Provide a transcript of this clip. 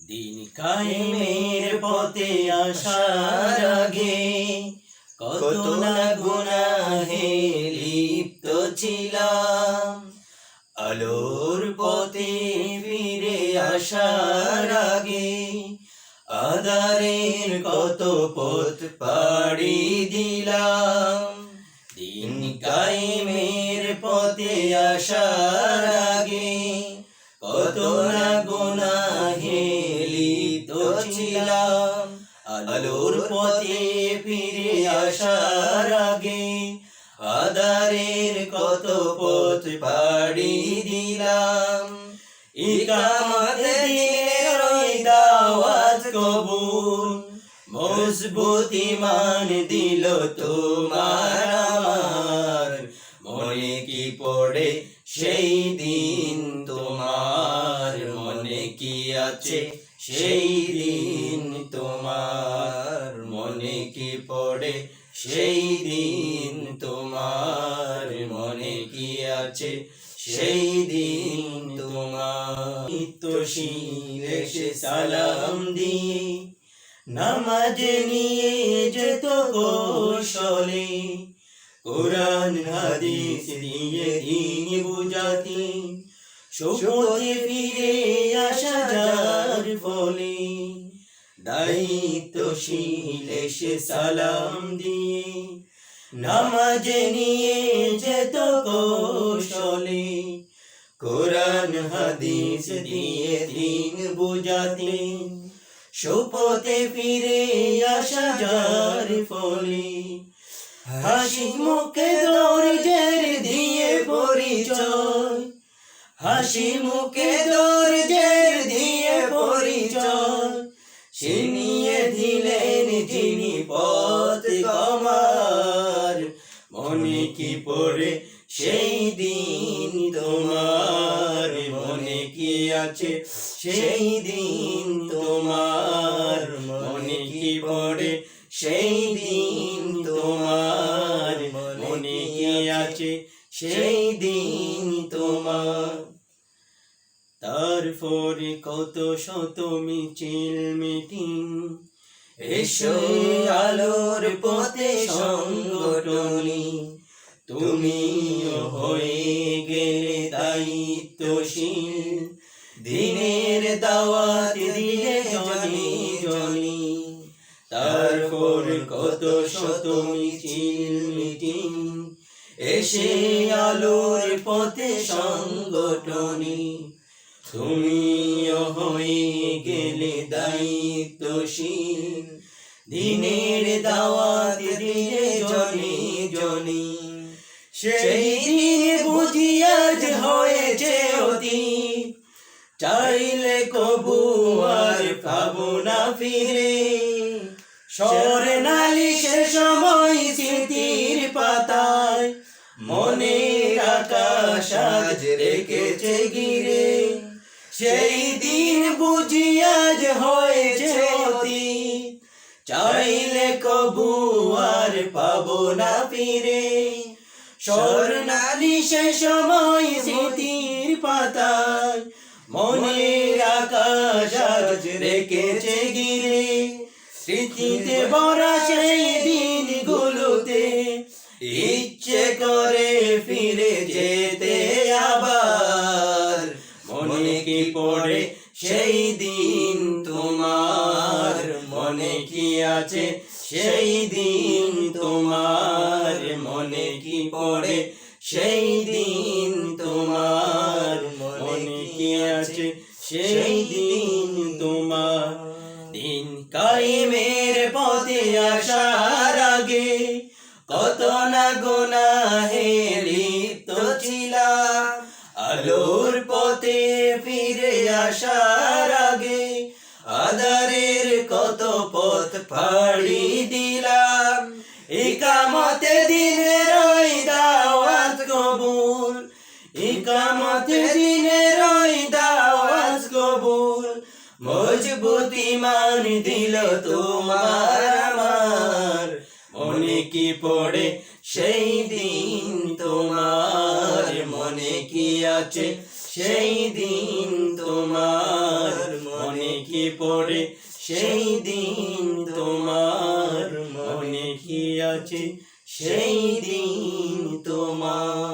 দিন কায়েমের পথে আসার আগে কত না গুনাহে লিপ্ত ছিলাম। আলোর পথে ফিরে আসার আগে আঁধারের কত পথ পাড়ি দিলাম। দিন কায়েমের পথে আসার আগে কত না গুনাহে লিপ্ত ছিলাম। আলোর পথে ফিরে আসার আগে আঁধারের কত পথ পাড়ি দিলাম। ইকামত দিনের ওই দাওয়াত কবুল, মজবুত ঈমান দিল তোমার আমার। মনে কি পড়ে সেই দিন তোমার, মনে কি আছে সেই দিন তোমার, মনে কি পড়ে সেই দিন তোমার, মনে কি আছে সেই দিন তোমার। নিত্যশীল এসে সালাম দিয়ে নামাজ নিয়ে যেত কৌশলে, কোরআন হাদিস দিয়ে দিন বুঝাতে শপথে ফিরে আসা যার ফলে। দায়িত্বশীল এসে সালাম দিয়ে নামাজ নিয়ে যেত কৌশলে, কোরআন হাদিস দিয়ে দিন বুঝাতে শপথে ফিরে আসা যার ফলে। হাসি মুখে ধৈর্যের দিয়ে পরিচয়, হাসি মুখে ধৈর্যের দিয়ে পরিচয়, সে নিয়ে দিলেন যিনি পথ কমার। মনে কি পড়ে সেই দিন তোমার, মনে কি আছে সেই দিন তোমার, মনে কি পড়ে সেই দিন তোমার, মনে কি আছে সেই দিন তোমার। তারপরে কত শত মিছিল মিটিং, এসো আলোর পথে সংগঠনী। তুমি হয়ে গেলে দায়িত্বশীল, দিনের দাওয়াত দিলে জনি জনি। তারপর কত শত মিছিল মিটিং, এসে আলোর পথে সংগঠনী। তুমি হয়ে গেলে দায়িত্বশীল, দিনের দাওয়াত দিলে জনি জনি। সেই দিন বুঝি আজ হয়েছে অতীত, চাইলে কবু আর পাবো না ফিরে। স্বর্ণালিশের সময় স্মৃতির পাতায় মনের আকাশ আজ রেখেছে ঘিরে। সেই দিন বুঝি আজ হয়েছে অতীত, চাইলে কবু আর পাবো না ফিরে। স্বর্ণালিশের সময় স্মৃতির পাতায় মনের আকাশ আজ রেখেছে ঘিরে। স্মৃতিতে ভরা সেই দিনগুলোতে ইচ্ছে করে ফিরে যেতে আবার। মনে কি পড়ে সেই দিন তোমার, মনে কি আছে সেই দিন তোমার, মনে কি পড়ে সেই দিন তোমার, মনে কি আছে সেই দিন তোমার। দিন কায়েমের পথে আসার আগে কত না গুনাহে লিপ্ত ছিলাম। আলোর পথে ফিরে আসার আগে আঁধারের কত পথ পাড়ি দিলাম। ইকামতে দিনের ওই দাওয়াত কবুল, ইকামতে দিনের ওই দাওয়াত কবুল, মজবুত ঈমান দিল তোমার আমার। মনে কি পড়ে সেই দিন তোমার, মনে কি আছে সেই দিন তোমার, মনে কি পড়ে সেই দিন তোমার, মনে কি আছে সেই দিন তোমার।